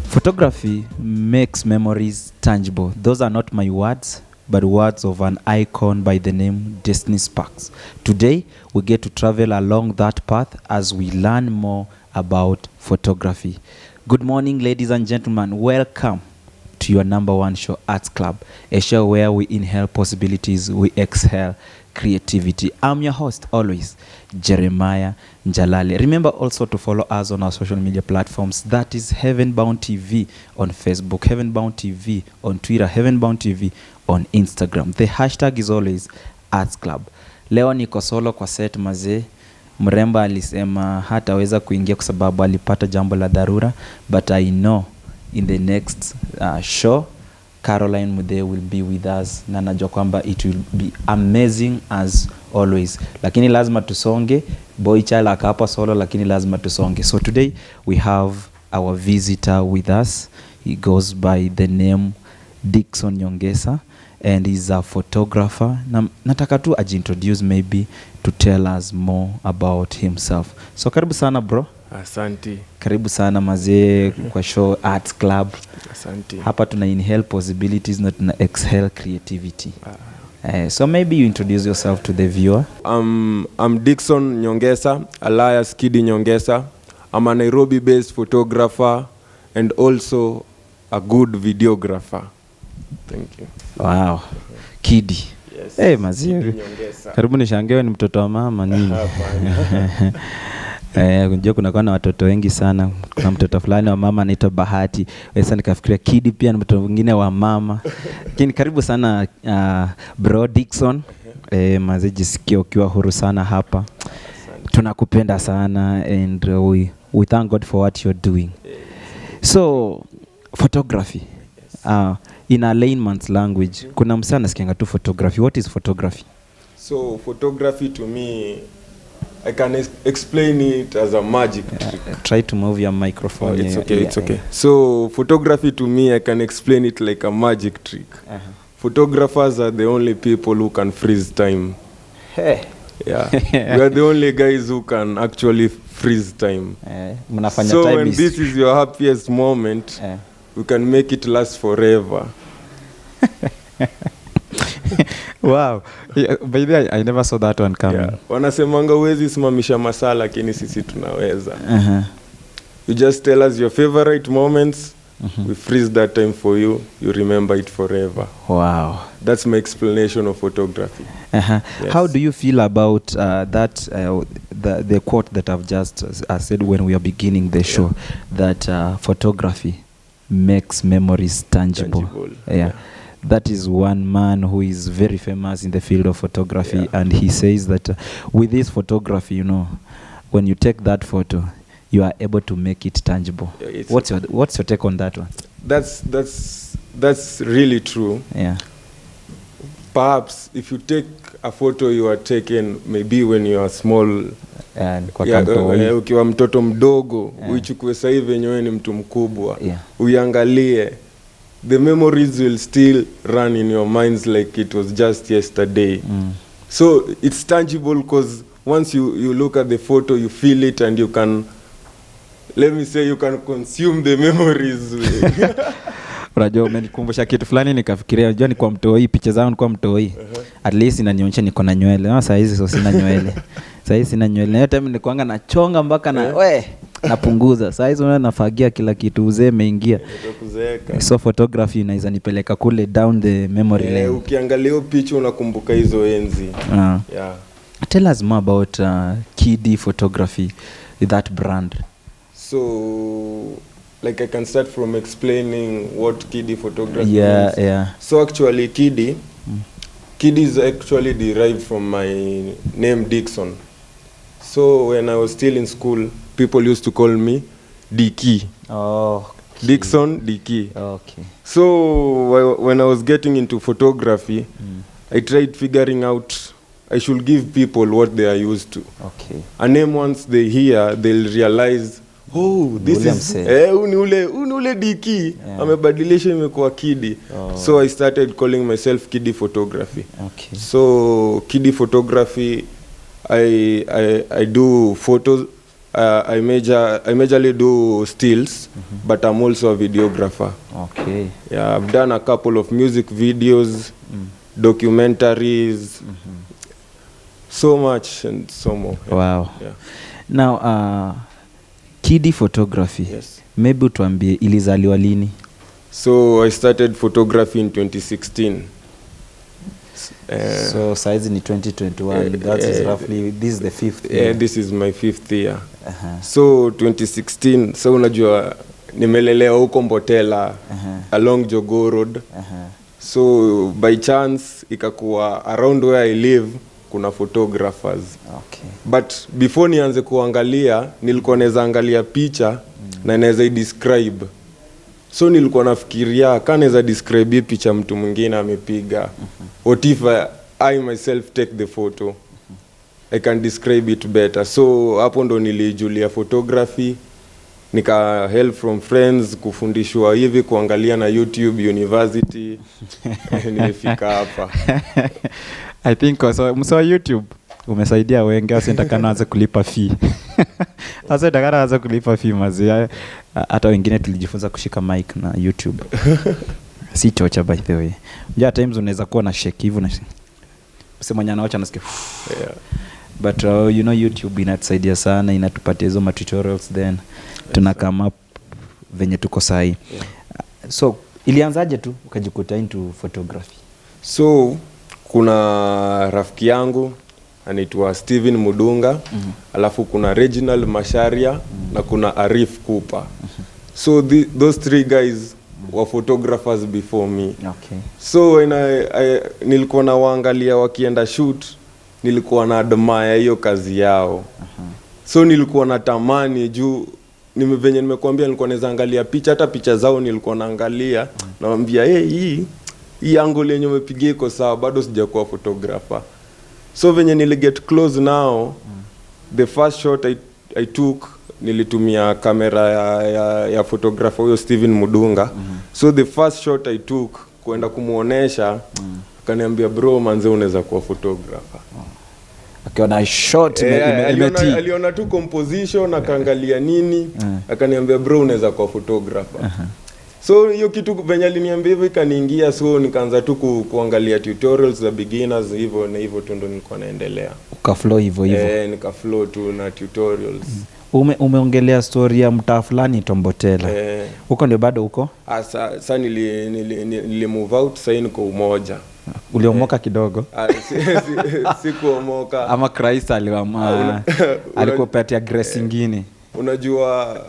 Photography makes memories tangible. Those are not my words, but words of an icon by the name Destiny Sparks. Today, we get to travel along that path as we learn more about photography. Good morning, ladies and gentlemen. Welcome to your number one show, Arts Club, a show where we inhale possibilities, we exhale creativity. I'm your host always, Jeremiah Njalale. Remember also to follow us on our social media platforms. That is Heavenbound TV on Facebook, Heavenbound TV on Twitter, Heavenbound TV on Instagram. The hashtag is always Arts Club. Leo niko solo kwa set mazee. Mremba alisema hataweza kuingia kwa sababu alipata jambo la dharura, but I know in the next show Caroline Mude will be with us na najua kwamba it will be amazing as always. Lakini lazima tusonge. Boy Child akapa solo lakini lazima tusonge. So today we have our visitor with us. He goes by the name Dickson Nyongesa and he's a photographer. Nataka tu ajiintroduce maybe to tell us more about himself. So karibu sana bro. Asante. Karibu sana mazee kwa show Arts Club. Asante. Hapa tuna inhale possibilities na tuna exhale creativity. So maybe you introduce yourself to the viewer. I'm Dickson Nyongesa, alias Kidi Nyongesa. I'm a Nairobi-based photographer and also a good videographer. Thank you. Wow. Kidi. Yes. Hey, mazee. Karibu nishangewe ni mtoto wa mama nini? Unajua kuna na watoto wengi sana. Kuna mtoto fulani wa mama anaitwa Bahati. Sasa nikafikiria Kidi pia ni mtoto mwingine wa mama. Lakini karibu sana bro Dickson. Mazee jisikia ukiwa huru sana hapa. Tunakupenda sana and we thank God for what you're doing. So photography. In a layman's language, kuna msana nasikianga tu photography. What is photography? So photography to me, I can explain it as a magic trick. Try to move your microphone. Oh, it's okay, it's okay. So photography to me, I can explain it like a magic trick. Photographers are the only people who can freeze time. Hey. Yeah. We are the only guys who can actually freeze time. So when this is your happiest moment, we can make it last forever. Wow. Yeah, by the way, I never saw that one coming. Yeah. Wanasemanga uwezi simamisha masaa lakini sisi tunaweza. You just tell us your favorite moments. We freeze that time for you. You remember it forever. Wow. That's my explanation of photography. Yes. How do you feel about that the quote that I've just said when we are beginning the show, that photography makes memories tangible. Yeah. That is one man who is very famous in the field of photography, and he says that with this photography, you know, when you take that photo, you are able to make it tangible. What's your take on that one? That's really true. Yeah. Perhaps if you take a photo you are taken maybe when you are small, ukiwa mtoto mdogo, uichukue sasa hivi wenyewe ni mtu mkubwa, uiangalie, the memories will still run in your minds like it was just yesterday. So it's tangible because once you look at the photo, you feel it and you can, let me say, you can consume the memories. Unajua umenikumbusha kitu fulani nikafikiria, unajua ni kwa mtoi, picha zangu ni kwa mtoi. At least inanionyesha niko na nywele. Sasa hizi sio sina nywele. Sasa hizi sina nywele. Hiyo time nilikuanga nachonga mpaka na napunguza. Sasa hizi unaona nafagia kila kitu, uzee umeingia. So photography inaweza nipeleka kule down the memory lane. Ukiangalia picha unakumbuka hizo enzi. Yeah. Tell us more about Kidi Photography, that brand. So like I can start from explaining what Kidi Photography means. Yeah. So actually Kidi is actually derived from my name Dickson. So when I was still in school, people used to call me Dicky. Oh, Dickson Diki. Okay. So when I was getting into photography, I tried figuring out I should give people what they are used to. Okay. A name once they hear, they'll realize, oh, this is ule Diki. Amebadilisha imekuwa Kidi. So I started calling myself Kidi Photography. Okay. So Kidi Photography, I do photos. I majorly do stills, but I'm also a videographer. Okay. Yeah, I've done a couple of music videos, documentaries, so much and so more. Yeah. Wow. Yeah. Now, Kidi Photography. Yes. Maybe utuambie ilizaliwa lini? So I started photography in 2016. So size in 2021. That is roughly, this is the 5th year. Yeah, this is my 5th year. So 2016, so unajua nimelelea huko Mbotela, along Jogoo Road. So by chance ikakuwa around where I live kuna photographers. Okay. But before nianze kuangalia, nilikuwa naweza angalia picha na naweza describe. So nilikuwa nafikiria kana naweza describe picha mtu mwingine amepiga. What if I myself take the photo? I can describe it better. So hapo ndo nilijulia photography, nika help from friends kufundishwa hivi kuangalia na YouTube University. Nilifika hapa. I think so YouTube umesaidia wengi asitakana aanze kulipa fee. Asitakana aanze kulipa fee mazia. Hata wengine tulijifunza kushika mic na YouTube. Si chocha by the way. Ja times unaweza kuwa na shake hivi na msema nyana wacha nasikia. Yeah. But you know YouTube inatusaidia sana, inatupatia hizo tutorials then tuna come up venye tuko sahi. So ilianzaje tu ukajikuta into photography? So kuna rafiki yangu anaitwa Steven Mudunga, alafu kuna Reginald Masharia na kuna Arif Cooper. So those three guys were photographers before me. Okay. So when nilikuwa na waangalia wakienda shoot, nilikuwa na admire hiyo kazi yao. So nilikuwa na tamani juu venye nimekuambia nilikuwa naweza angalia picha, hata picha zao nilikuwa naangalia, naambia hii angle yenye umepigia iko sawa, bado sijakuwa photographer. So venye niliget close now, the first shot I took, nilitumia kamera ya photographer huyo Steven Mudunga. So the first shot I took kwenda kumuonesha, akaniambia bro manze unaweza kuwa photographer. Akiona shot aliona tu composition, akaangalia nini, akaniambia bro unaweza kuwa photographer. So hiyo kitu venye aliniambia hivyo ikaniingia, so nikaanza tu kuangalia tutorials za beginners hivyo na hivyo tu ndo nilikuwa naendelea. Ukaflow hivyo. Nikaflow tu na tutorials. Umeongelea story ya mtaa fulani Tombotela. Huko ndio bado huko? Sasa nili move out, sasa niko Umoja. Uliomoka kidogo? Sikuomoka. Ama Christ alikupatia grace nyingine. Unajua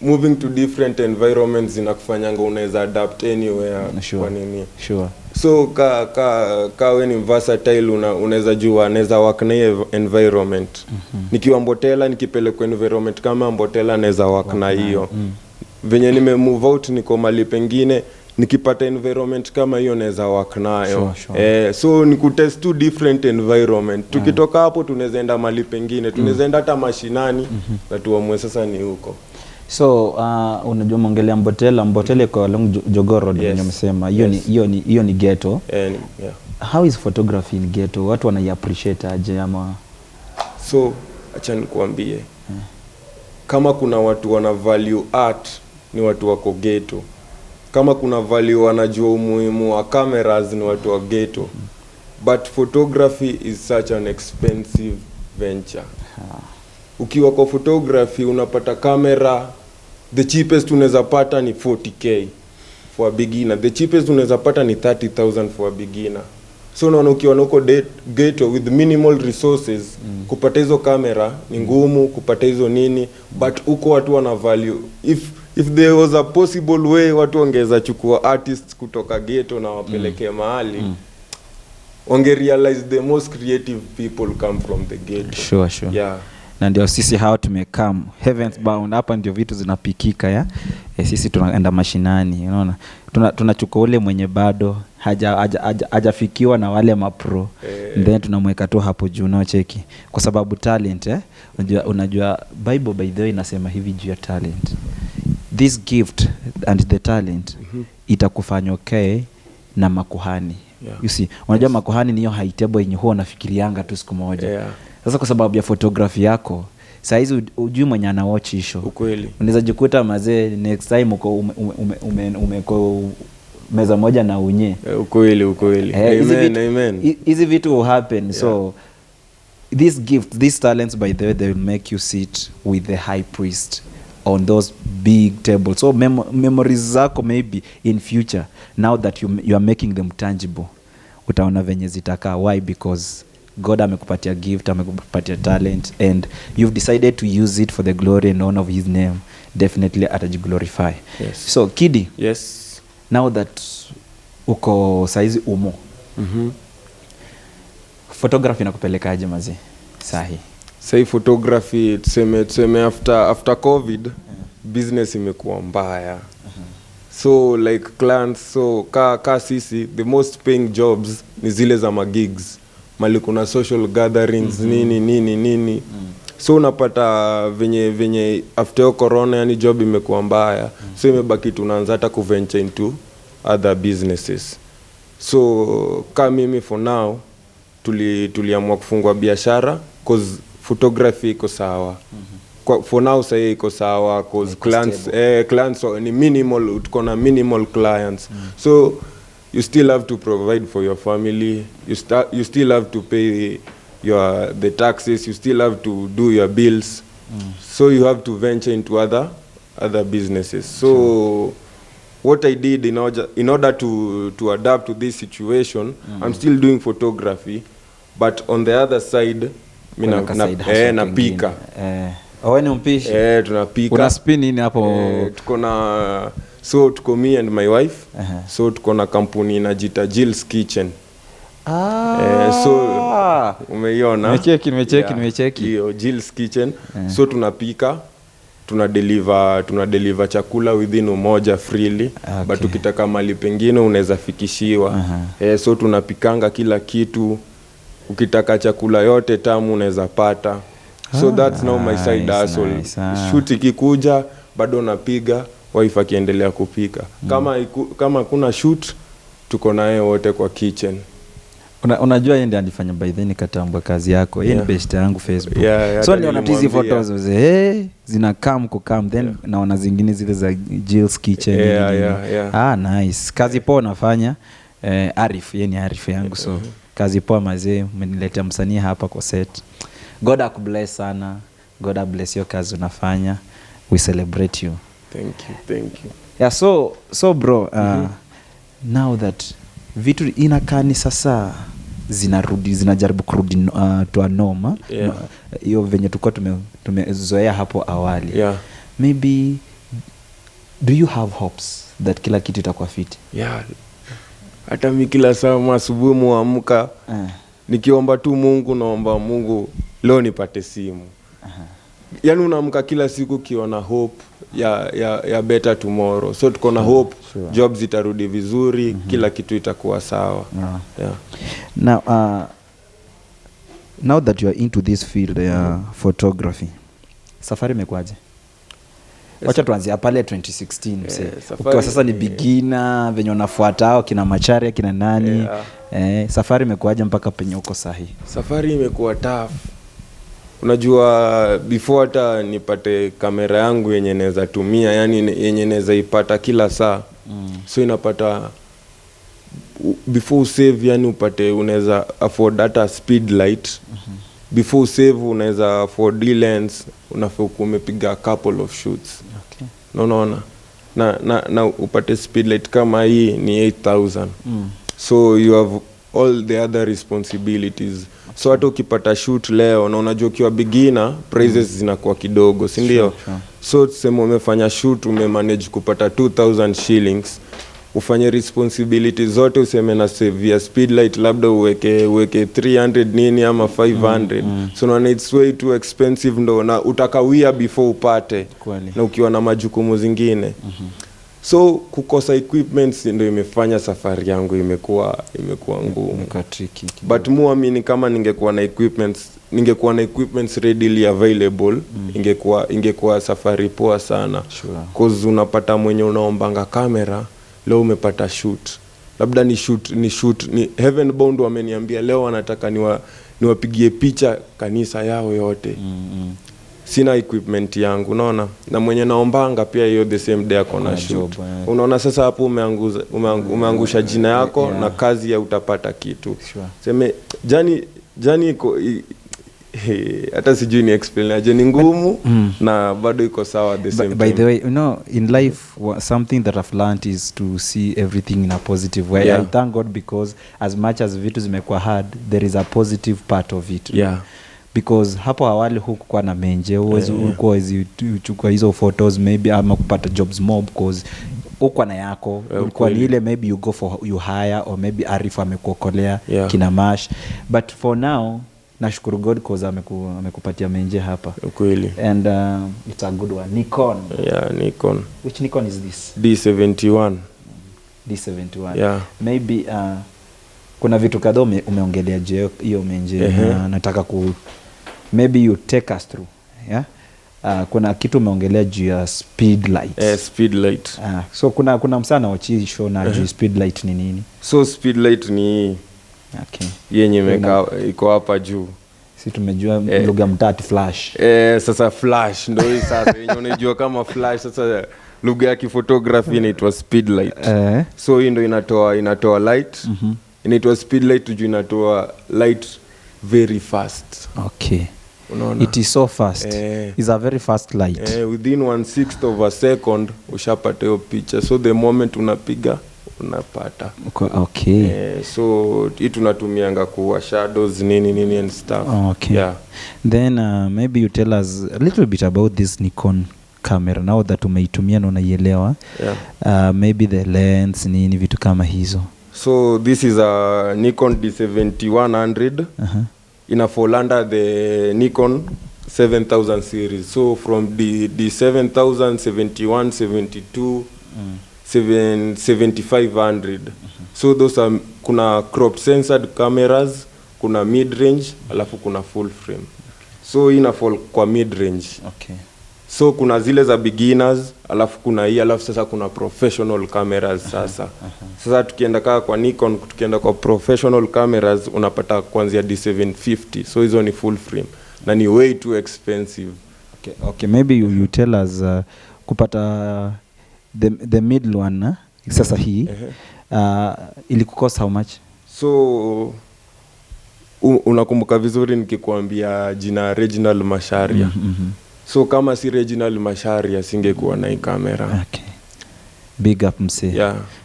moving to different environments inakufanyanga unaweza adapt anywhere. Kwa nini? Sure. So ka when ni versatile unaweza jua naweza work na environment. Nikiwa Mbotela nikipelekwa environment kama Mbotela naweza work na hiyo. Venye nime move out niko mali pengine nikipata environment kama hiyo naweza work nayo. Sure. So ni kutest two different environment. Tukitoka hapo tunaweza enda mali pengine, tunaweza enda hata mashinani na tuamue sasa ni huko. So unajua mongelea Mbotela iko along Jogoo Road yenye umesema. Hiyo ni ghetto. Yeah. How is photography in ghetto? Watu wana appreciate aje ama? So acha nikuambie. Kama kuna watu wana value art ni watu wako ghetto. Kama kuna value wanajua umuhimu wa cameras ni watu wa ghetto. But photography is such an expensive venture. Ukiwa kwa photography unapata kamera, the cheapest unaweza pata ni 40k for a beginner. The cheapest unaweza pata ni 30,000 for a beginner. So unaona ukiwa huko ghetto with minimal resources, kupata hizo kamera ni ngumu, kupata hizo nini, but uko watu wana value. If there was a possible way watu wangeza chukua artists kutoka ghetto na wapeleke mahali, wange realize the most creative people come from the ghetto. Sure. Yeah. na ndio sisi hao tumekam heavens bound hapa, ndio vitu zinapikika ya sisi tunaenda mashinani, unaona, tunachukua ule mwenye bado hajafikiwa na wale mapro then tunamweka tu hapo juu na cheki, kwa sababu talent unajua Bible by the way inasema hivi juu ya talent, this gift and the talent itakufanya okay na makuhani. You see, unajua makuhani niyo haitebo yenye huwa nafikirianga tu siku moja. Sasa kwa sababu ya photography yako saa hizi ujui mwenye ana watch hisho. Ukweli. Unaweza jikuta mazee next time uko umeko meza moja na unye. Ukweli. Amen. Hizi vitu will happen. So these gifts, these talents by the way, they will make you sit with the high priest on those big tables. So memories zako maybe in future, now that you are making them tangible, utaona venye zitakaa. Why? Because God amekupatia gift, amekupatia talent, and you've decided to use it for the glory and honor of his name. Definitely atajiglorify. Yes. So Kidi, yes, now that uko saizi umo, photography nakupelekaje mazi sahi? Say photography tuseme after COVID business imekuwa mbaya. So like clients, so ka sisi the most paying jobs ni zile za magigs, mali kuna social gatherings nini. So unapata venye after corona yani job imekuwa mbaya. So imebaki tunaanza hata kuventure into other businesses. So kama mimi for now tuliamua kufungua biashara cause photography iko sawa. For now say iko sawa cause clients ni minimal, tuko na minimal clients. So you still have to provide for your family, you still have to pay the taxes, you still have to do your bills. So you have to venture into other businesses. So what I did in order to adapt to this situation, I'm still doing photography, but on the other side napika. Wewe ni mpishi? Tunapika. Una spin nini hapo? Tuko me and my wife. So tuko na kampuni inajiita Jill's Kitchen. So umeiona? Nimecheki. Hiyo Jill's Kitchen. So tunapika, tuna deliver chakula within umoja freely. Okay. But ukitaka mali pengine unaweza fikishiwa. So tunapikanga kila kitu. Ukitaka chakula yote tamu unaweza pata. So that's now my side hustle. Nice. Shoot ikikuja bado napiga, wife akiendelea kupika. Kama kuna shoot tuko naye wote kwa kitchen. Unajua yeye ndiye alifanya by then nikatambua kazi yako. Yeye ni best yangu Facebook. So niona hizi photos zinakam then naona zingine zile za Jill's Kitchen. Nice. Kazi poa unafanya. Arif, yeye ni Arif yangu. So kazi poa mazee, umeniletea msanii hapa kwa set. God akubless sana. God bless your kazi unafanya. We celebrate you. Thank you. Yeah, so bro, now that vitu inakani sasa zinajaribu kurudi to a norm. Hiyo venye tulikuwa tumezoea hapo awali. Maybe do you have hopes that kila kitu itakuwa fit? Hata mimi kila saa asubuhi muamka nikiomba tu Mungu, naomba Mungu leo nipate simu. Yaani unaamka kila siku kiona hope ya better tomorrow. So tuko na hope, jobs itarudi vizuri, kila kitu itakuwa sawa. Now that you are into this field ya photography, safari imekwaje? Wacha tuanze pale 2016 mse. Ukiwa sasa ni beginner, venye unafuatao kina Macharia kina nani? Safari imekwaje mpaka penye uko sahi? Safari imekuwa tough. Unajua before hata nipate kamera yangu yenye naweza tumia, yani yenye naweza ipata kila saa. So inapata before save, yani upate unaweza afford data speed light. Before save unaweza afford lens, unafaa umepiga a couple of shoots. Unaona? Na upate speed light kama hii ni 8000. So you have all the other responsibilities. So hata ukipata shoot leo na unajua ukiwa beginner, prices zinakuwa kidogo, si ndio? So tuseme umefanya shoot, umemanage kupata 2000 shillings, ufanye responsibility zote, useme na severe speed light labda uweke 300 nini ama 500. So naona it's way too expensive, ndo na utakawia before upate Kweli. na ukiwa na majukumu zingine. So kukosa equipments ndio imefanya safari yangu imekuwa ngumu. But muamini kama ningekuwa na equipments readily available, ingekuwa safari poa sana. Sure. Cause unapata mwenye unaombanga kamera, leo umepata shoot. Labda ni shoot ni Heaven Bound wameniambia leo wanataka niwapigie picha kanisa yao yote. Sina equipment yangu, unaona, na mwenye naombanga pia hiyo the same day akona shoot. Unaona sasa hapo umeangusha jina yako na kazi ya utapata kitu. Sure. Sema jani iko hata sijui ni explain aje, ni ngumu na bado iko sawa the same time. By the way, in life something that I've learned is to see everything in a positive way. I thank God because as much as vitu zimekuwa hard, there is a positive part of it. Because hapo awali hukuwa na menje, huwezi uchukua hizo photos maybe ama kupata jobs more because uko na yako, ulikuwa ni ile maybe you go for you hire or maybe Arif amekuokolea kina Mash. But for now nashukuru God cause amekupatia menje hapa. Kweli. And it's a good one. Nikon. Nikon. Which Nikon is this? D71. D71. Maybe kuna vitu kadhaa umeongelea je hiyo menje. Nataka maybe you take us through. Kuna kitu umeongelea juu ya speed light. Speed light. So kuna msana wachi show na juu speed light ni nini? So speed light ni yenye iko hapa juu. Si tumejua lugha mtatu flash. Sasa flash ndio hii sasa yenye unajua kama flash. Sasa lugha ya photography inaitwa speed light. So hii ndio inatoa light. Inaitwa speed light juu inatoa light very fast. Unaona? It is so fast. It's a very fast light. Within 1/6 of a second ushapata hiyo picha. So the moment unapiga unapata. So hii tunatumianga kuwa shadows nini and stuff. Then maybe you tell us a little bit about this Nikon camera now that umeitumia na unaielewa. Maybe the lens nini vitu kama hizo. So this is a Nikon D7100. Ina fall under the Nikon 7000 series. So from the 7000, 71, 72, 7500. So those are kuna crop censored cameras, kuna mid range, alafu kuna full frame. So ina fall kwa mid range. So kuna zile za beginners, alafu kuna hii, alafu sasa kuna professional cameras sasa. Sasa tukienda kwa Nikon, tukienda kwa professional cameras unapata kuanzia D750. So hizo ni full frame na ni way too expensive. Maybe you tell us kupata the middle one sasa hii ilikukosa how much? So unakumbuka vizuri nikikwambia jina Reginald Masharia. So kama si Reginald Masharia singekuwa na hii kamera. Big up mse.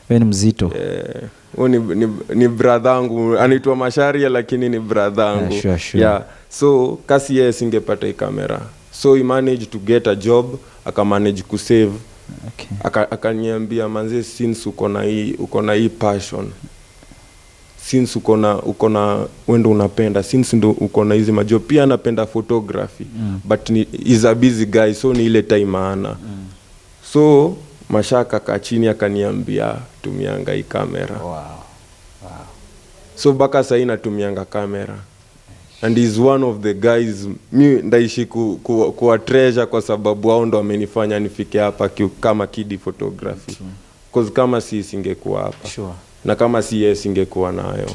Wewe ni mzito. Ni brother wangu, anaitwa Masharia lakini ni brother wangu. Sure. So kasi yeye singepata hii kamera. So he managed to get a job, akamanage kusave. Akaniambia manze, since uko na hii passion, since uko na wendo unapenda, since ndo uko na hizi majob, pia anapenda photography. But is a busy guy, so ni ile time ana. So Mashaka kachini akaniambia tumianga hii kamera. So baka sasa natumianga kamera. And he's one of the guys mi ndaishi kuwa treasure kwa sababu wao ndo amenifanya nifike hapa kama kidi photography. Because kama si singekuwa hapa. Na kama si yeye singekuwa nayo.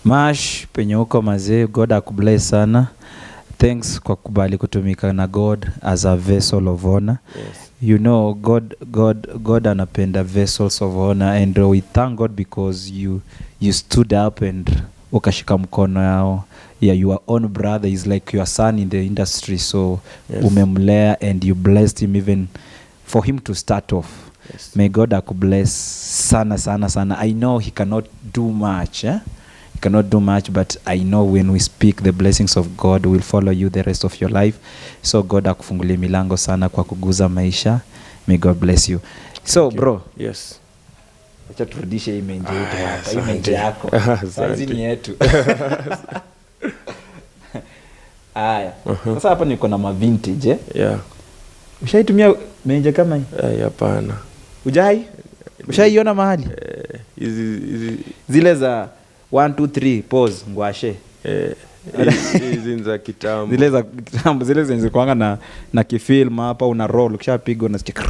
Mash penye uko mazee, God akubless sana. Thanks kwa kubali kutumika na God as a vessel of honor. You know, God anapenda vessels of honor, and we thank God because you stood up and ukashika mkono yao. Your own brother is like your son in the industry, so umemlea and you blessed him even for him to start off. May God akubless sana. I know he cannot do much, He cannot do much, but I know when we speak, the blessings of God will follow you the rest of your life. So God akufungulie milango sana kwa kuguza maisha. May God bless you. So bro, acha turudishe image yetu hapa. Image yako sasa ni yetu. Aya. Sasa hapa niko na vintage Yeah. Ushaitumia menje kama hii? Hapana. Ushaiona mahali? Hizi zile za 1 2 3 pause ngwashe. Hizi za kitambo. Zile za kitambo, zile zenye kuanga na kifilm hapa una roll ukishapiga unasikia.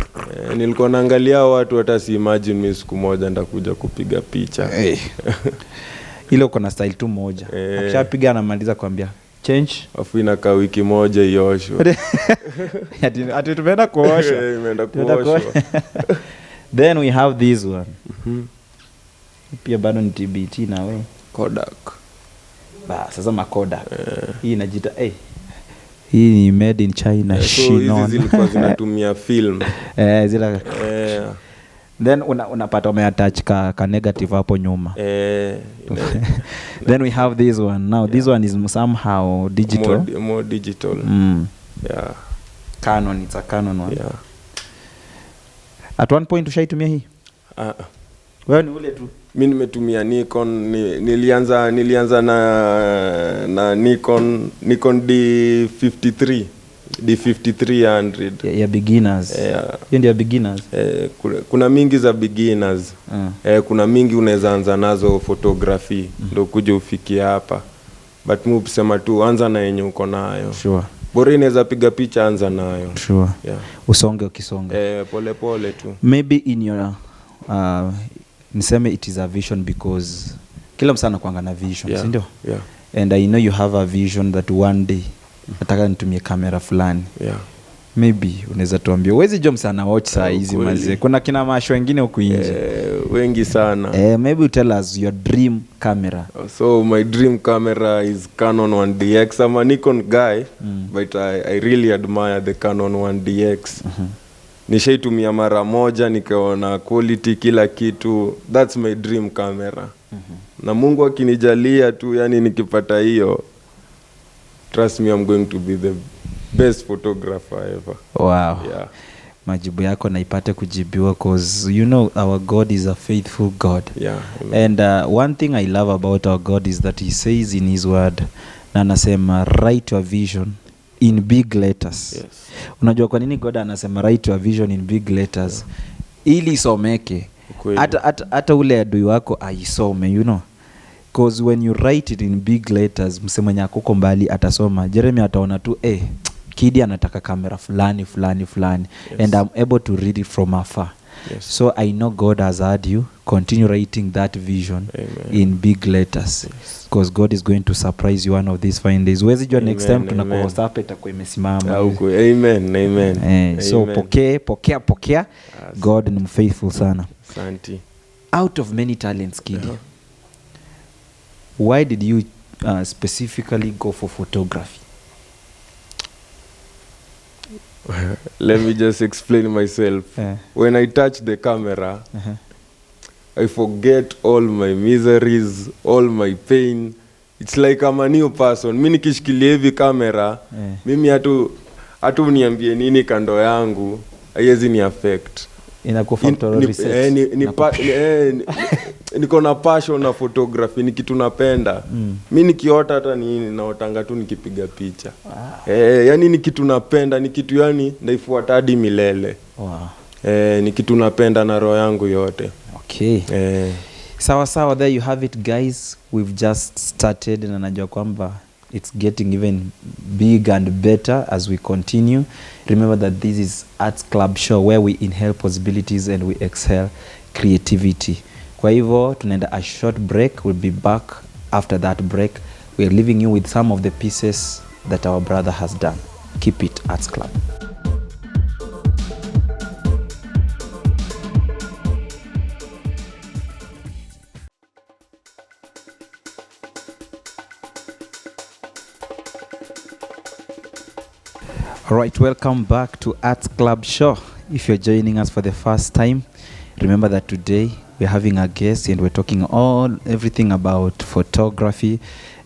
Nilikuwa naangalia watu hata si imagine mimi siku moja ndakuja kupiga picha. Ile uko na style tu moja. Akishapiga anamaliza kuambia change, afu inakaa wiki moja ioshwe. Ati tumeenda kuosha. Imeenda kuoshwa. Then we have this one. Pia bado ni TBT na we. Kodak. Sasa Kodak. Hii inajiita hii ni made in China. So hizi zilikuwa zinatumia film. Zile. Then unapata umeattach ka negative hapo nyuma. Then we have this one. Now this one is somehow digital. More digital. Yeah. Canon, it's a Canon one. Yeah. At one point ushaitumia hii? Wewe ni ule tu. Mimi nimetumia Nikon, nilianza na Nikon D5300. Ya beginners. Hiyo ndio beginners. Kuna mingi za beginners. Kuna mingi unaweza anza nazo photography ndio kuja ufikie hapa. But mimi usema tu anza na yenye uko nayo. Sure. Bora inaweza piga picha, anza nayo. Sure. Yeah. Usonge ukisonga. Pole pole tu. Maybe in your niseme it is a vision because kila msana kuanga na vision, si ndio? Yeah. And I know you have a vision that one day nataka nitumie kamera fulani. Yeah. Maybe unaweza tuambia uwezi jom sana watch saa hizi mazee. Kuna kina masho wengine huko nje. Wengi sana. Maybe you tell us your dream camera. So my dream camera is Canon 1DX. I'm a Nikon guy, but I really admire the Canon 1DX. Nishaitumia mara moja nikaona quality kila kitu. That's my dream camera. Na Mungu akinijalia tu, yani nikipata hiyo, trust me, I'm going to be the best photographer ever. Wow. Yeah. Majibu yako naipate kujibiwa cause you know our God is a faithful God. Yeah. And one thing I love about our God is that he says in his word, na anasema write your vision in big letters. Yes. Unajua kwa nini God anasema write your vision in big letters? Ili isomeke. Hata ule adui wako aisome, you know. Because when you write it in big letters, msemo nyako uko mbali atasoma. Jeremy ataona tu Kidi anataka kamera fulani. Yes. And I'm able to read it from afar. Yes. So I know God has heard you. Continue writing that vision. In big letters. Because God is going to surprise you one of these fine days. Wezi jua next time tunakuhost hapa itakuwa imesimama. Amen. So pokea. God ni faithful sana. Asante. Out of many talents, Kidi. Why did you specifically go for photography? Let me just explain myself. When I touch the camera, I forget all my miseries, all my pain. It's like I'm a new person. Mimi nikishikilia hivi kamera, mimi hatu uniambie nini kando yangu, haiwezi ni affect. Niko na passion na photography, ni kitu napenda. Mimi nikiota hata naotanga tu nikipiga picha. Yani ni kitu napenda, ni kitu yani naifuata hadi milele. Ni kitu napenda na roho yangu yote. Okay. Sawa, there you have it guys. We've just started na najua kwamba it's getting even big and better as we continue. Remember that this is Arts Club Show where we inhale possibilities and we exhale creativity. Kwa hivyo tunaenda a short break. We'll be back after that break. We are leaving you with some of the pieces that our brother has done. Keep it Arts Club. All right, welcome back to Arts Club Show. If you're joining us for the first time, remember that today we're having a guest and we're talking everything about photography,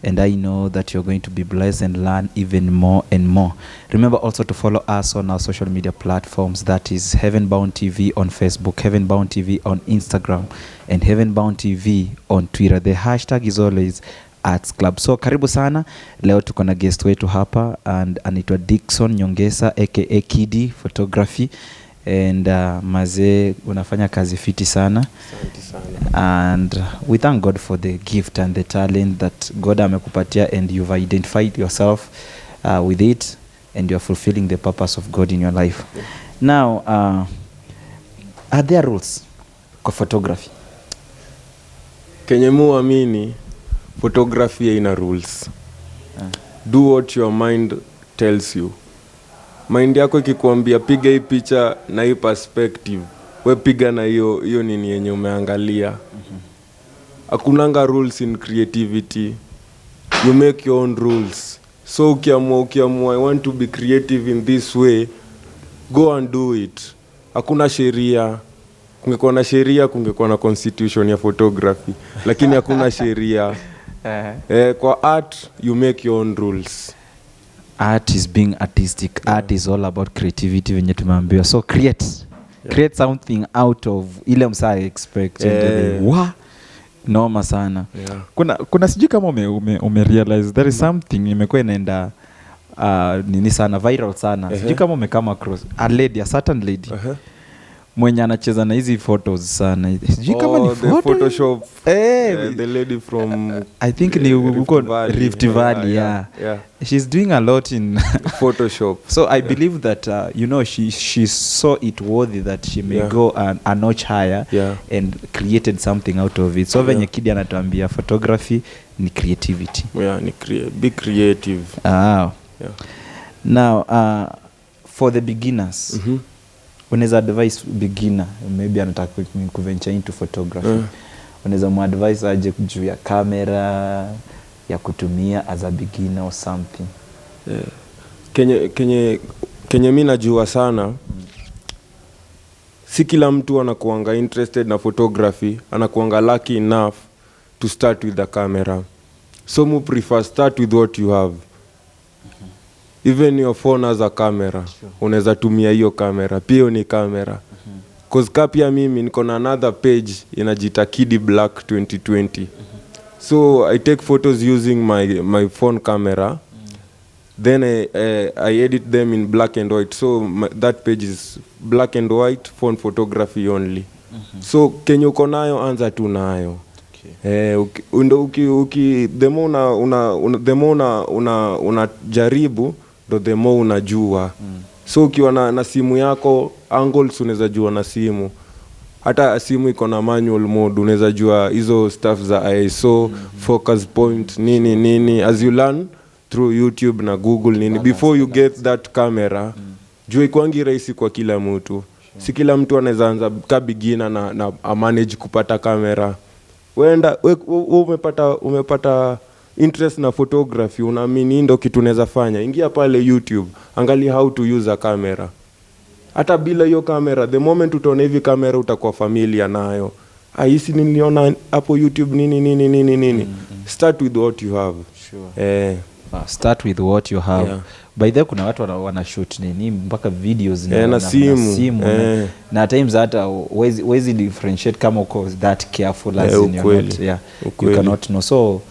and I know that you're going to be blessed and learn even more and more. Remember also to follow us on our social media platforms. That is Heavenbound TV on Facebook, Heavenbound TV on Instagram, and Heavenbound TV on Twitter. The hashtag is always @club. So karibu sana. Leo tuko na guest wetu hapa and anaitwa Dickson Nyongesa aka Kidi Photography, and mazee unafanya kazi fiti sana. Asante sana. And we thank God for the gift and the talent that God amekupatia, and you've identified yourself with it, and you're fulfilling the purpose of God in your life. Yeah. Now, are there rules kwa photography? Kenye muamini photography ina rules. Do what your mind tells you. Mind yako ikikuambia piga hii picha na hii perspective, we piga na hiyo nini yenye umeangalia. Hakunanga rules in creativity. You make your own rules. So ukiamua I want to be creative in this way, go and do it. Hakuna sheria. Kungekuwa na sheria, kungekuwa na constitution ya photography, lakini hakuna sheria. Kwa art you make your own rules. Art is being artistic. Yeah. Art is all about creativity venye tumeambiwa. So create something out of ile msa expect. Noma sana. Yeah. Kuna sijui kama ume realize there is something imekuwa inaenda nini sana viral sana. Sijui kama umekama across a certain lady. Mwenye anacheza na hizi photos sana. Sijui kama ni photo. Photoshop. The lady from I think ni uko Rift Valley. Yeah. She's doing a lot in Photoshop. So I believe that she saw it worthy that she may go a notch higher and created something out of it. So venye Kidi anatuambia photography ni creativity. Yeah, be creative. Yeah. Now for the beginners. Unaweza advise beginner maybe anataka kuventure into photography. Unaweza muadvise aje juu ya kamera ya kutumia as a beginner or something? Kenye mimi najua sana, si kila mtu anakuanga interested na photography, anakuanga lucky enough to start with the camera. So mu prefer start with what you have. Even your phone has a camera. Sure. Unaweza tumia hiyo camera. Pia ni camera. Cause kapia mimi niko na another page inajiita Kidi Black 2020. So I take photos using my phone camera. Then I edit them in black and white. So that page is black and white phone photography only. So kenye uko nayo anza tu nayo. The more unajaribu the more unajua. So ukiwa na simu yako angles unaweza jua na simu. Hata simu iko na manual mode unaweza jua hizo stuff za ISO, focus point, nini as you learn through YouTube na Google nini. Before you get that camera, jua ikwangi rahisi kwa kila mtu. Si kila mtu anaweza anza ka beginner na manage kupata kamera. Umepata interest na photography, unaamini ndio kitu unaweza fanya, ingia pale YouTube, angalia how to use a camera. Hata bila hiyo camera, the moment utaona hivi camera utakuwa familiar nayo. Hisi niliona hapo YouTube nini. Start with what you have. Sure. Start with what you have. Yeah. By the way kuna watu wana shoot nini mpaka videos na simu. Na times hata wezi differentiate kama uko that careful as in you're not. You cannot know. So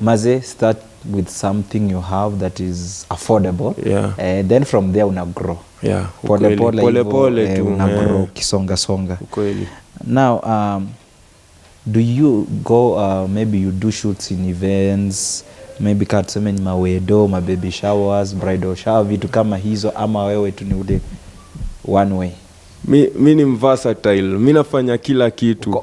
maze start with something you have that is affordable. Then from there una grow. Pole tu una grow kisonga. Ukweli. Now do you go maybe you do shoots in events, maybe tuseme ni mawedo, baby showers, bridal shower, vitu kama hizo, ama wewe tu ni ule one way? Mi ni versatile. Mi nafanya kila kitu.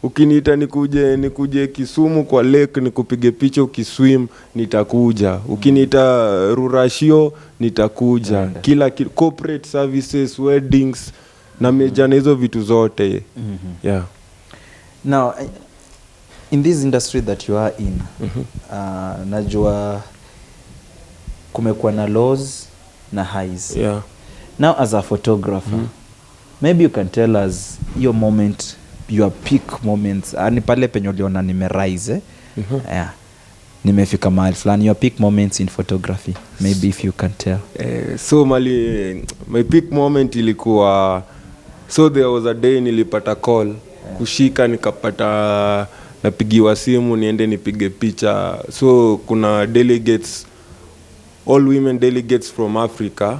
Ukiniita nikuje Kisumu kwa lake nikupige picha ukiswim nitakuja. Ukiniita Rurashio nitakuja. Kila corporate services, weddings na mejana hizo vitu zote. Now in this industry that you are in, najua kumekuwa na lows na highs. Yeah. Now as a photographer, maybe you can tell us your moment, your peak moments, ani pale penye uliona nimerise yeah, nimefika mahali fulani, your peak moments in photography, maybe if you can tell. So my peak moment ilikuwa, so there was a day nilipata call kushika, nikapata napigiwa simu niende nipige picha. So kuna delegates, all women delegates from Africa.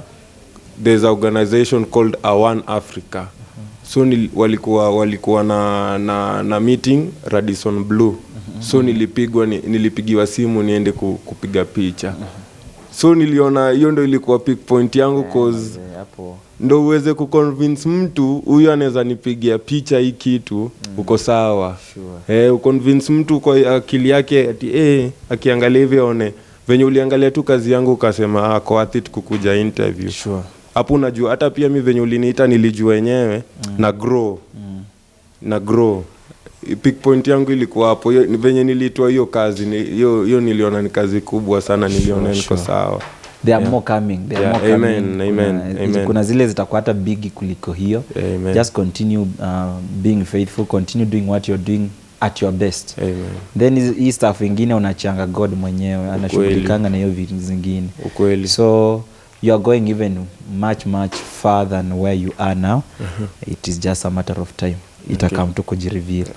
There's an organization called A1 Africa. So walikuwa na meeting Radisson Blu. So nilipigiwa simu niende kupiga picha. So niliona hiyo ndo ilikuwa peak point yangu, cause ndo uweze kuconvince mtu huyu anaweza nipigia picha hii kitu, uko sawa. Sure. Uconvince mtu kwa akili yake ati akiangalia hivi aone venye uliangalia tu kazi yangu ukasema kwa worth it kukuja interview. Sure. Hapo unajua hata pia mimi venye uliniita nilijua wenyewe na grow. Na grow. Peak point yangu ilikuwa hapo, venye nilitoa hiyo kazi, hiyo niliona ni kazi kubwa sana, niliona niko sawa. There are more coming. Amen. Kuna zile zitakuwa hata big kuliko hiyo. Amen. Just continue being faithful, continue doing what you're doing at your best. Amen. Then hii stuff ingine unachanga God mwenyewe anashughulikanga na hiyo vitu zingine. Ukweli. So you are going even much further than where you are now. It is just a matter of time. Itakam tu kujireveal.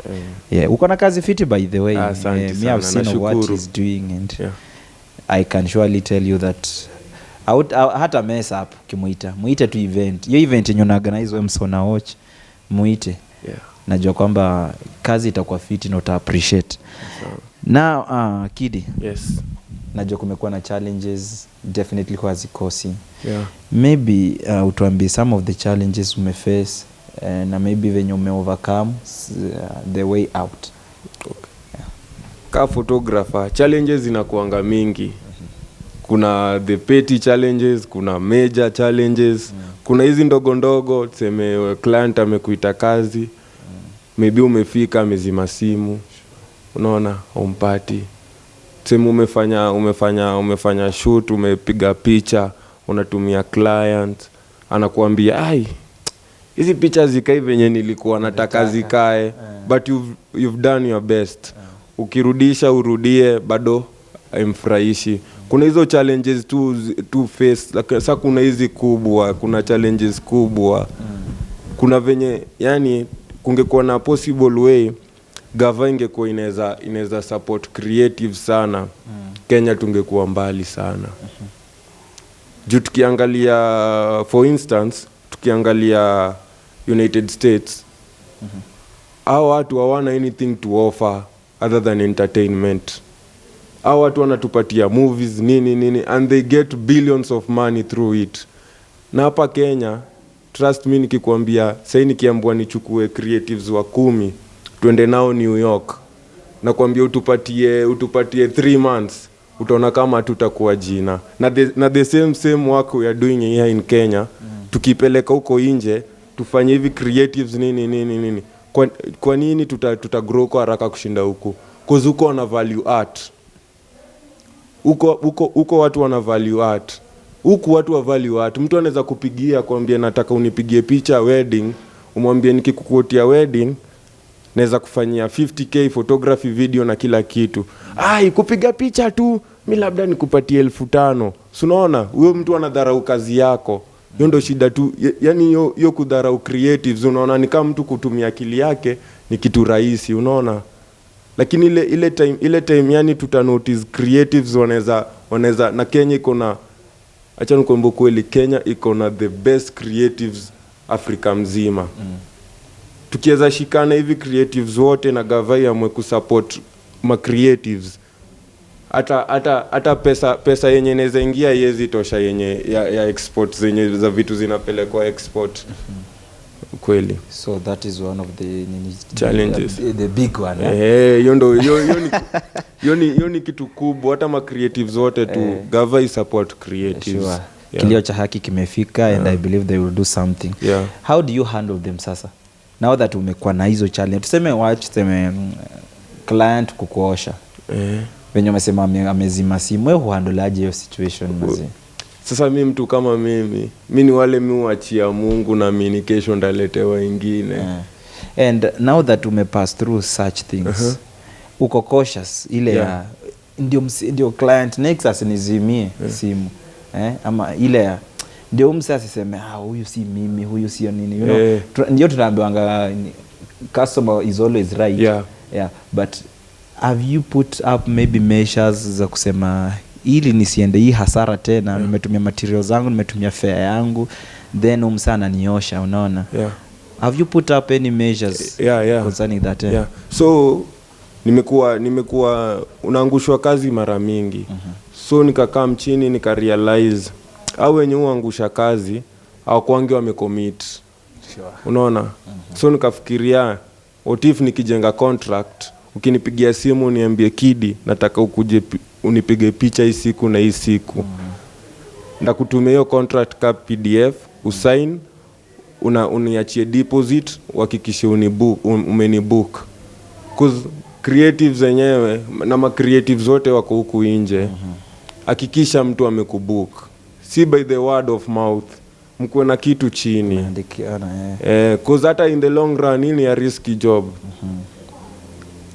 Yeah, uko na kazi fiti by the way. Me have seen what he's doing, and I can surely tell you that hata mess up muite tu event. Hiyo event yenye organize wewe msona watch muite. Najua kwamba kazi itakuwa fiti na uta appreciate. Now Kidi. Yes. Najua kumekuwa na challenges, definitely kwa zikosi. Maybe utuambie some of the challenges umeface na maybe venye overcome the way out. Ka photographer challenges inakuanga mingi. Kuna the petty challenges, kuna major challenges, kuna hizi ndogo ndogo, tuseme client amekuita kazi, maybe umefika amezima simu, unaona umpati. Tuseme umefanya shoot, umepiga picha, unatumia client, anakuambia hizi picha zikai venye nilikuwa nataka zikae, but you've done your best. Ukirudisha urudie bado haimfurahishi. Kuna hizo challenges tu face, sasa kuna hizi kubwa, kuna challenges kubwa. Kuna venye yani kungekuwa na possible way gava ingekuwa inaweza support creative sana. Kenya tungekuwa mbali sana. Juu tukiangalia, for instance, tukiangalia United States, hao watu hawana anything to offer other than entertainment. Hao watu wanatupatia movies nini and they get billions of money through it. Na hapa Kenya, trust me nikikwambia, sasa nikiambiwa nichukue creatives wa 10 twende nao New York, na kwambia utupatie 3 months, utaona kama tutakuwa jina. Na the same work we are doing here in Kenya, tukipeleka huko nje tufanye hivi creatives nini. Kwa nini tutagrow kwa haraka kushinda huko? Cause huko wana value art. Huko watu wana value art. Huku watu wa value art. Mtu anaweza kupigia kwambia nataka unipigie picha wedding, umwambie nikikukuotia wedding naweza kufanyia 50k photography, video na kila kitu. Kupiga picha tu mimi labda nikupatie 1500. Unaona? Huyo mtu anadharau kazi yako. Hiyo ndio shida tu. Yaani hiyo kudharau creatives, unaona ni kama mtu kutumia akili yake ni kitu rahisi, unaona? Lakini ile time yani tuta notice creatives wanaweza na Kenya iko na, acha nikwambie kweli, Kenya iko na the best creatives Afrika mzima. Tukiweza shikana hivi creatives wote na gavai amwe kusupport ma creatives, hata pesa yenye inaweza ingia yezi tosha yenye ya export zenye za vitu zinapelekwa export. Kweli. So that is one of the challenges, the big one. Hiyo ni kitu kubwa. Hata ma creatives wote tu gava support creatives. Sure. Kilio cha haki kimefika, and I believe they will do something. How do you handle them sasa? Now that umekuwa na hizo challenge, tuseme client kukuosha, venye umesema amezima simu, wewe huhandleaje hiyo situation mzee? Sasa mimi mtu kama mimi ni wale huachia Mungu na communication ndaletewa wengine. And now that umepass through such things, uko cautious ile ya ndio client next asinizimie simu ama ile ya ndio mse asiseme huyu si mimi, huyu sio nini, you know. Ndio tunaambiwanga customer is always right. Yeah, but have you put up maybe measures za kusema ili nisiende hii hasara tena, nimetumia materials zangu, nimetumia fare yangu, then umsa ananiosha, unaona? Have you put up any measures concerning that? So nimekuwa unaangushwa kazi mara mingi. So nikakaa mchini nikarealize au wenye uangusha kazi hawakwangi wamecommit. Unaona? So nikafikiria what if nikijenga contract, ukinipigia simu niambie Kidi nataka ukuje unipige picha hii siku na hii siku. Ndakutumia hiyo contract ka PDF, usign, uniachie deposit, uhakikishe umenibook. Cause creatives wenyewe na ma creatives wote wako huku nje. Hakikisha mtu amekubook. Si by the word of mouth. Mkuwe na kitu chini. Cause hata in the long run ni a risky job.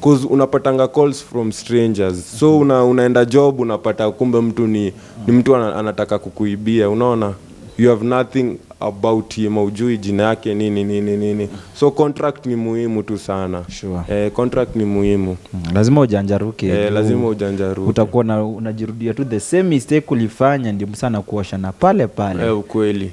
Cause unapatanga calls from strangers. So unaenda job unapata kumbe mtu ni mtu anataka kukuibia, unaona? You have nothing about him, ujui jina yake nini. So contract ni muhimu tu sana. Contract ni muhimu. Lazima ujanjaruke. Lazima ujanjaruke. Utakuwa unajirudia tu the same mistake ulifanya, ndio sana kuosha na pale. Ukweli.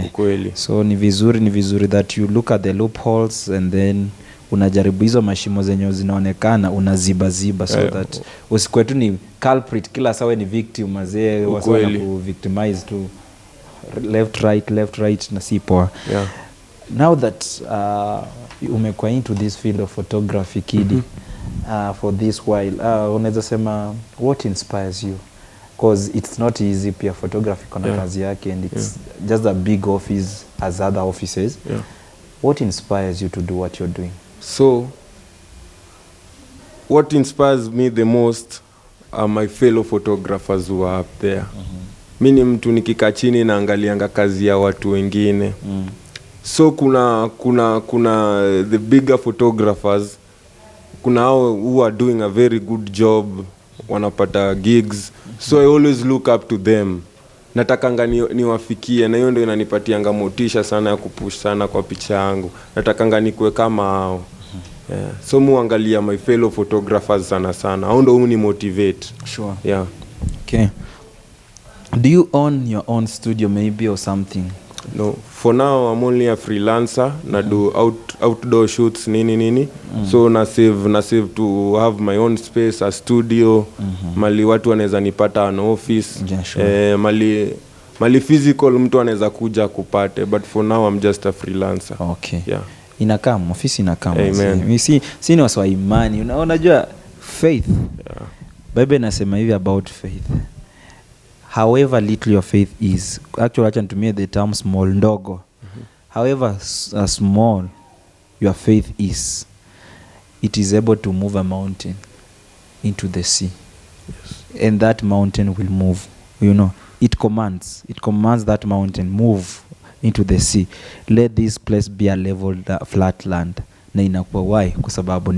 Ukweli. So ni vizuri that you look at the loopholes and then unajaribu hizo mashimo zenye zinaonekana unaziba so that usikwe tu ni culprit kila sawa ni victim mazee wasana ku victimize tu left right na si poa. Now that umekuwa into this field of photography Kidi for this while, unaweza sema what inspires you? Because it's not easy pia photography kuna kazi yake and it's just a big office as other offices. What inspires you to do what you're doing? So what inspires me the most are my fellow photographers who are up there. Mimi ni mtu nikikaa chini naangalianga kazi ya watu wengine. So kuna the bigger photographers, kuna hao who are doing a very good job, wanapata gigs. So I always look up to them. Natakanga niwafikie na hiyo ndio inanipatianga motisha sana ya kupush sana kwa picha yangu. Natakanga nikuwe kama hao. So muangalia my fellow photographers sana. Hao ndio uni motivate. Okay. Do you own your own studio maybe or something? No, for now I'm only a freelancer. Na do outdoor shoots nini. So na save to have my own space, a studio. Mali watu wanaweza nipata an office. Mali physical mtu anaweza kuja kupate, but for now I'm just a freelancer. Okay. Inakam office inakam. Amen. Si ni waswa imani. Unajua faith. Bible inasema hivi about faith. However little your faith is, actually acha nitumie the term small, ndogo. However small your faith is, it is able to move a mountain into the sea. And that mountain will move. You know, it commands that mountain move into the sea. Let this place be a level flat land. Na inakuwa why? Kwa sababu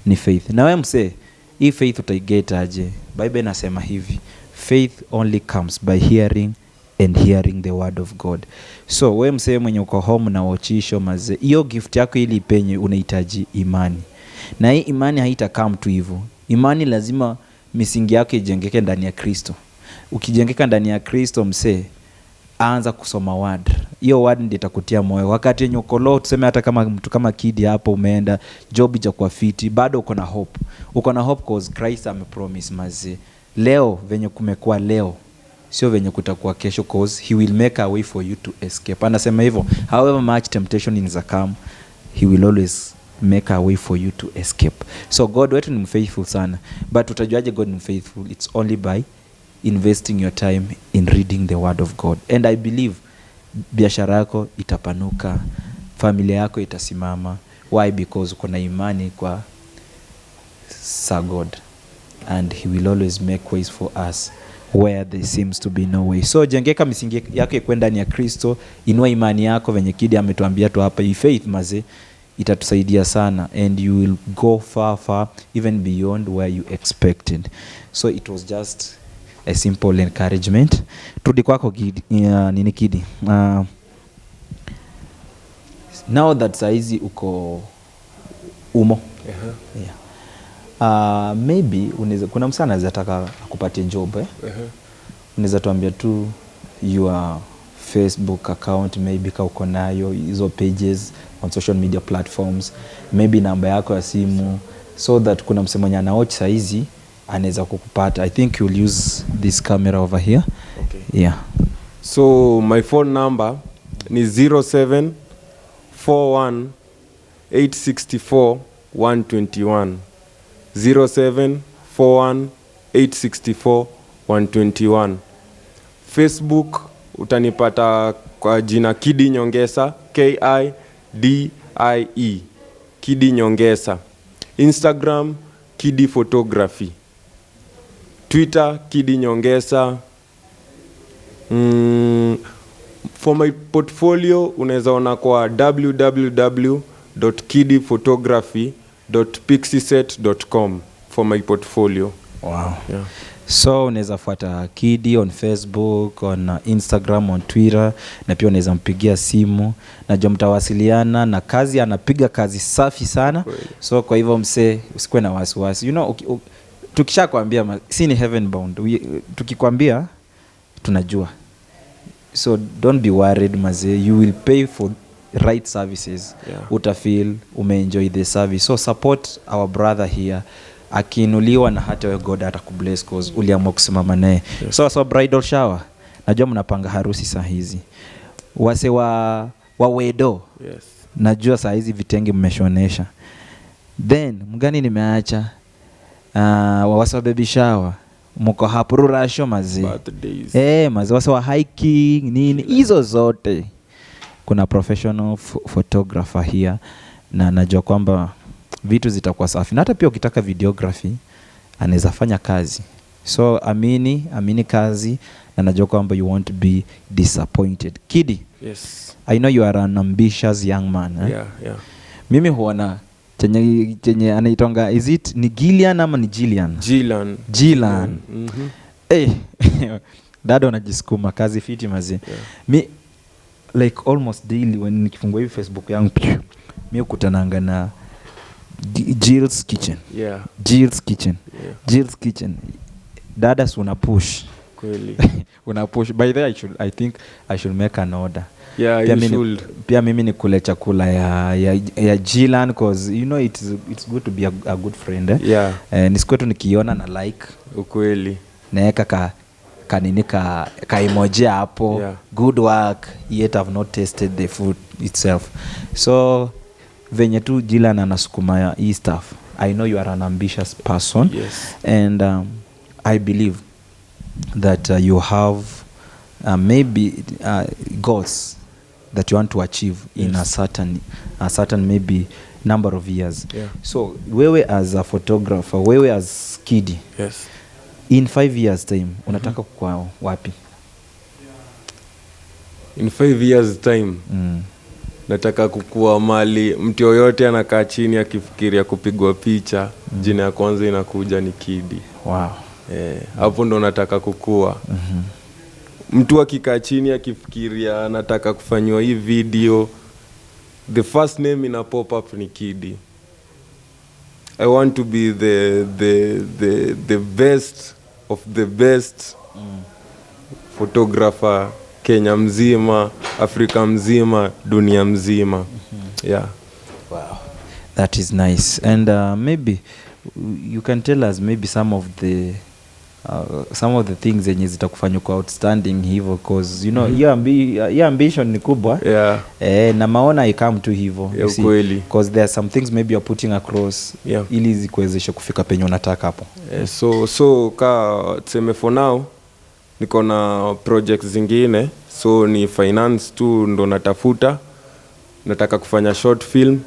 ni faith. Na wewe mse, hii faith utaigeta aje? Bible inasema hivi, faith only comes by hearing and hearing the word of God. So wewe msee mwenye uko home na watchisho mazee, hiyo gift yako ili ipenye unahitaji imani. Na hii imani haita come tu hivyo. Imani lazima misingi yako ijengeke ndani ya Kristo. Ukijengeka ndani ya Kristo msee, anza kusoma word. Hiyo word ndiyo itakutia moyo. Wakati yenye uko low, tuseme hata kama mtu kama Kidi hapo umeenda job ijakuwa fiti, bado uko na hope. Uko na hope cause Christ amepromise mazee. Leo venye kumekuwa leo sio venye kutakuwa kesho, cause he will make a way for you to escape. Anasema hivyo, however much temptation is come, he will always make a way for you to escape. So God wetu ni faithful sana, but utajuaje God ni faithful? It's only by investing your time in reading the word of God. And I believe biashara yako itapanuka, familia yako itasimama. Why? Because uko na imani kwa God. And he will always make ways for us where there seems to be no way. So jengeka misingi yako kwenda ndani ya Kristo, inua imani yako venye Kidi ametuambia tu hapa, faith maze itatusaidia sana, and you will go far even beyond where you expected. So it was just a simple encouragement. Turudi kwako nini Kidi. Now that saizi uko umo. Yeah. Maybe kuna msana anaweza taka akupatie job unaweza tuambia tu your Facebook account, maybe ka uko nayo hizo pages on social media platforms, maybe namba yako ya simu, so that kuna msemonya na watch saizi anaweza kukupata. I think you'll use this camera over here. Okay. Yeah. So my phone number ni 0741 864 121. 0741 864 121. Facebook utanipata kwa jina Kidi Nyongesa, KIDIE, Kidi Nyongesa. Instagram Kidi Photography. Twitter Kidi Nyongesa. For my portfolio unaweza ona kwa www.kidiphotography.pixieset.com for my portfolio. Wow. Yeah. So unaweza fuata Kidi on Facebook, on Instagram, on Twitter, na pia unaweza mpigia simu, najua mtawasiliana, na kazi anapiga kazi safi sana. So kwa hivyo mse usikue na wasiwasi. You know, tukishakwambia si ni heaven bound. Tukikwambia tunajua. So don't be worried maze, you will pay for right services. Yeah. Utafeel umeenjoy the service. So support our brother here. Akiinuliwa na hata we God atakubless cause uliamua kusimama naye. Yes. So bridal shower, najua mnapanga harusi saa hizi. Wase wa wedo. Yes. Najua saa hizi vitenge mmeshonesha. Then mgani nimeacha? Wase wa baby shower. Mko hapo rurasho mazi. Birthdays. Mazi wase wa hiking nini hizo zote. Kuna professional photographer here, na najua kwamba vitu zitakuwa safi. Na hata pia ukitaka videography anaweza fanya kazi. So amini kazi, na najua kwamba you won't be disappointed. Kidi. Yes. I know you are an ambitious young man. Yeah. Mimi huona chenye anaitonga, is it ni Gillian ama ni Gillian? Gillian. Dada unajisukuma kazi fiti mazi. Yeah. Mi like almost daily when nikifungua hivi Facebook yangu mi ukutananga na Jill's Kitchen. Yeah. Jill's Kitchen. Dada una push. Kweli. Una push. By the way, I think I should make an order. Yeah, you should. Pia mimi nikule chakula ya Jillian cause you know it's good to be a good friend. Yeah. Nisikwetu nikiona na like. Ukweli. Naeka ka emoji hapo. Yeah. Good work. Yet I've not tasted the food itself. So venye tu Jillian anasukuma ya hii stuff, I know you are an ambitious person. Yes. And I believe that you have maybe goals that you want to achieve. Yes. In a certain maybe number of years. Yeah. So wewe as a photographer, wewe as Kidi. Yes. In 5 years time unataka kukua wapi? In 5 years time nataka kukua mali mtu yoyote anakaa chini akifikiria kupigwa picha, jina ya kwanza inakuja ni Kidi. Wow. Hapo ndo nataka kukua. Mtu akikaa chini akifikiria nataka kufanywa hii video, the first name ina pop up ni Kidi. I want to be the best of the best photographer Kenya mzima, Afrika mzima, dunia mzima. Yeah. Wow. That is nice. And maybe you can tell us maybe some of the things zenye zitakufanya kwa outstanding hivyo, cause you know your ambition ni kubwa. Yeah. Na maona ikam tu hivyo. Yeah, kweli. Cause there are some things maybe you're putting across. Yeah. Ili zikuwezeshe kufika penye unataka hapo. So tuseme for now niko na projects zingine, so ni finance tu ndo natafuta. Nataka kufanya short film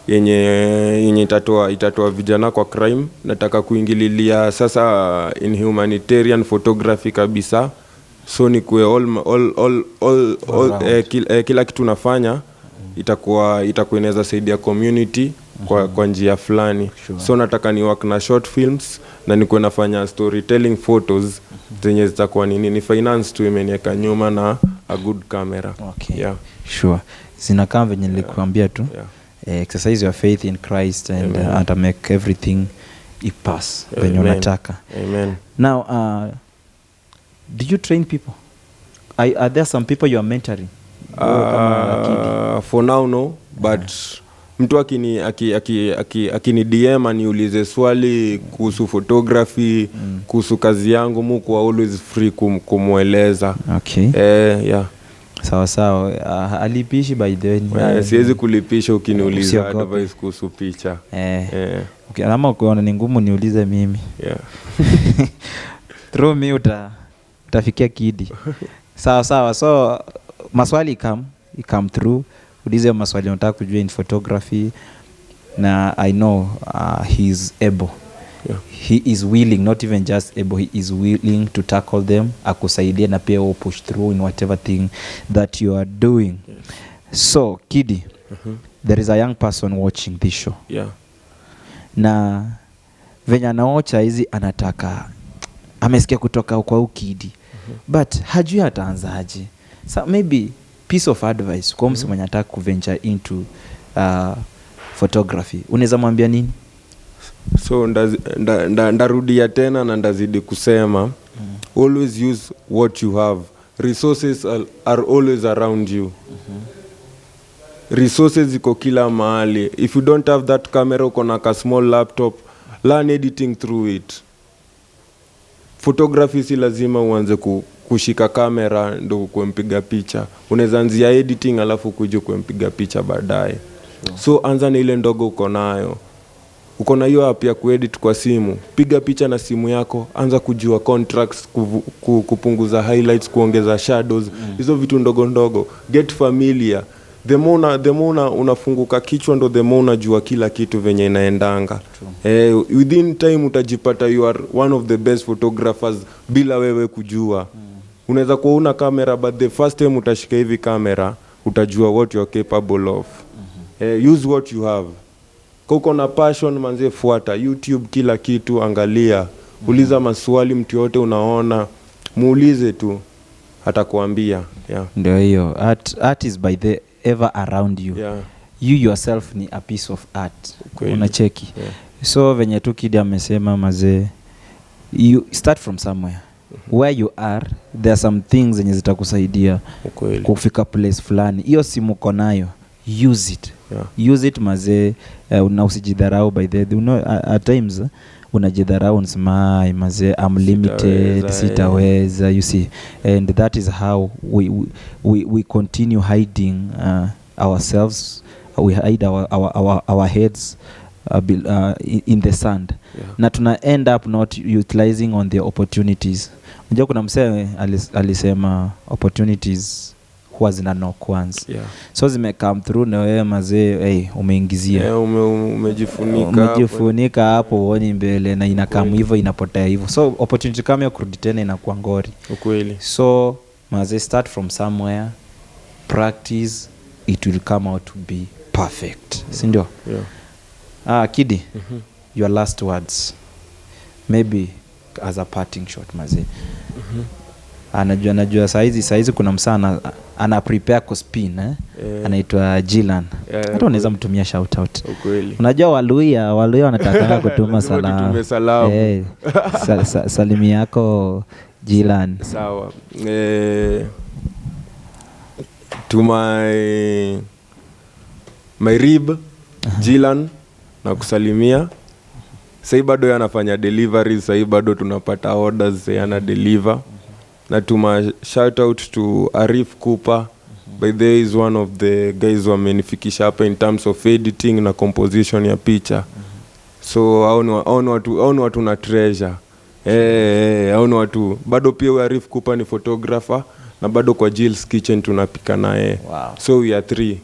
yenye itatoa vijana kwa crime. Nataka kuingililia sasa in humanitarian photography kabisa. So ni kue kila kitu nafanya itakuwa inaweza saidia community kwa njia fulani. So nataka ni work na short films na niko nafanya storytelling photos zenye zitakuwa ni finance tu imeniweka nyuma na a good camera. Okay. Sure. Zinakaa venye nilikuambia tu. Exercise your faith in Christ and to make everything pass venye unataka. Amen. Now, do you train people? Are there some people you are mentoring? For now no, but mtu akini DM aniulize swali kuhusu photography, kuhusu kazi yangu, muko always free kumweleza. Okay. Yeah. Sawa. Alipishi by the way. Siwezi kulipisha ukiniuliza advice kuhusu picha. Okay, ama ukiona ni ngumu niulize mimi. Yeah. Through me utafikia Kidi. Sawa. So maswali come through. Ulize maswali unataka kujua in photography na I know he is able. Yeah. He is willing, not even just able, he is willing to tackle them, akusaidia na pia push through in whatever thing that you are doing. Yes. So Kidi, there is a young person watching this show. Yeah. Na venye anaocha hizi anataka amesikia kutoka kwa Kidi. But hajui ataanzaje. So maybe piece of advice kwa mtu mwenye anataka kuventure into photography. Unaweza mwambia nini? So ndarudia tena na ndazidi kusema always use what you have. Resources are always around you. Resources iko kila mahali. If you don't have that camera uko na ka small laptop, learn editing through it. Photography si lazima uanze kushika kamera ndo kuempiga picha. Unaweza anzia editing alafu kuje kuempiga picha baadaye. So anza na ile ndogo uko nayo. Uko na hiyo app ya kuedit kwa simu, piga picha na simu yako, anza kujua contrasts, kupunguza highlights, kuongeza shadows, hizo vitu ndogo. Get familiar. The more unafunguka kichwa ndo the more unajua kila kitu venye inaendanga. Within time utajipata you are one of the best photographers bila wewe kujua. Unaweza kuwa una kamera but the first time utashika hivi kamera utajua what you are capable of. Use what you have. Uko na passion manze, fuata YouTube, kila kitu angalia. Uliza maswali mtu yote unaona, muulize tu atakuambia. Ndio hiyo. Art is by the ever around you. You yourself ni a piece of art. Unacheki. So venye tu Kidi amesema mazee, you start from somewhere. Where you are, there are some things zenye zitakusaidia kufika place fulani. Hiyo simu uko nayo, use it. Use it mazee. Usijidharau by the at times unajidharau unasema mazee I'm limited, sitaweza, you see, and that is how we continue hiding ourselves. We hide our heads in the sand. Na tuna end up not utilizing on the opportunities. Unajua kuna msee alisema opportunities huwa zina knock once. So zime come through na wewe mazee umeingizia. Umejifunika hapo uone mbele na inakamu hivyo inapotea hivyo. So opportunity kama ya kurudi tena inakuwa ngori. Ukweli. So mazee start from somewhere, practice, it will come out to be perfect. Si ndio? Kidi, your last words. Maybe as a parting shot mazee. Anajua saizi kuna msana ana prepare ku spin anaitwa Jilan. Hata unaweza mtumia shout out. Unajua Waluya wanataka kutuma salamu. Salimi yako Jilan. Sawa. To my rib Jilan na kusalimia. Sai bado yanafanya deliveries, sai bado tunapata orders yana deliver. Na tuma shout out to Arif Cooper. By the way, is one of the guys who amenifikisha hapa in terms of editing na composition ya picha. So hao watu na treasure. Hao watu bado pia Arif Cooper ni photographer na bado kwa Jill's Kitchen tunapika naye. So we are 3.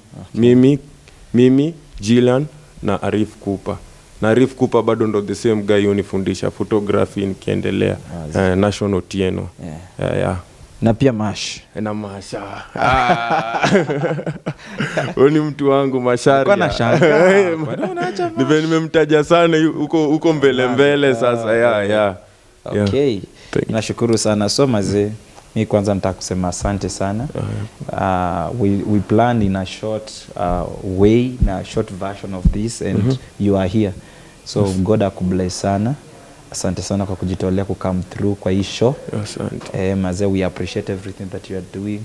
Mimi, Jillan na Arif Cooper. Na Arif Cooper bado ndo the same guy unifundisha photography nikiendelea. National Tieno. Na pia Mash. Na Masha. Oni mtu wangu Masharia. Kwa na shanga. Nimemtaja sana huko mbele sasa. Yeah. Okay. Nashukuru sana. So mazee, mimi kwanza nataka kusema asante sana. We planned in a short way, na short version of this, and you are here. So God akubless sana. Asante sana kwa kujitolea ku come through kwa hii show. Asante. Mazee, we appreciate everything that you are doing.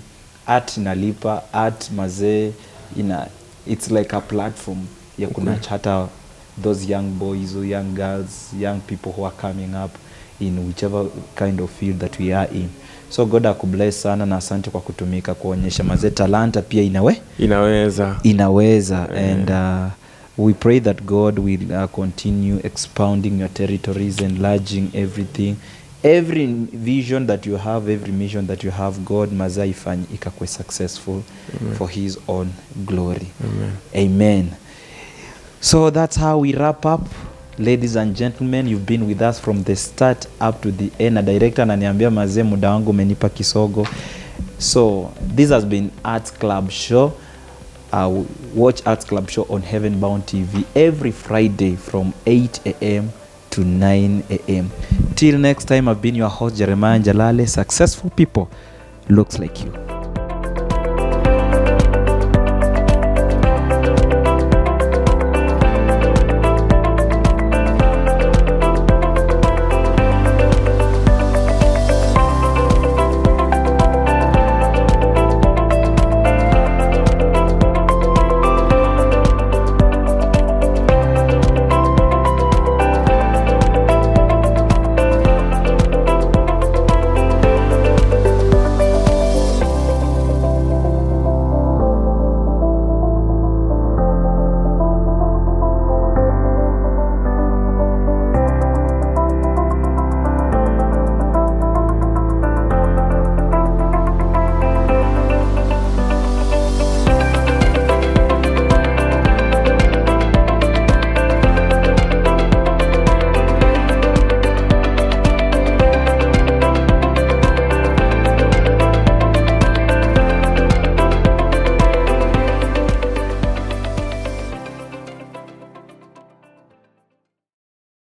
Art inalipa, art mazee it's like a platform ya kunachata those young boys or young girls, young people who are coming up in whichever kind of field that we are in. So God akubless sana, na asante kwa kutumika kuonyesha mazee talanta pia inaweza. And we pray that God will continue expounding your territories, enlarging everything, every vision that you have, every mission that you have, God mazaa ifanye ikakwe successful. Amen. For his own glory. Amen. So that's how we wrap up. Ladies and gentlemen, you've been with us from the start up to the end. A director ananiambia mazee muda wangu umenipa kisogo. So this has been Arts Club Show. Watch Arts Club Show on Heaven Bound TV every Friday from 8 a.m. to 9 a.m. Till next time, I've been your host Jeremiah Njalale. Successful people looks like you.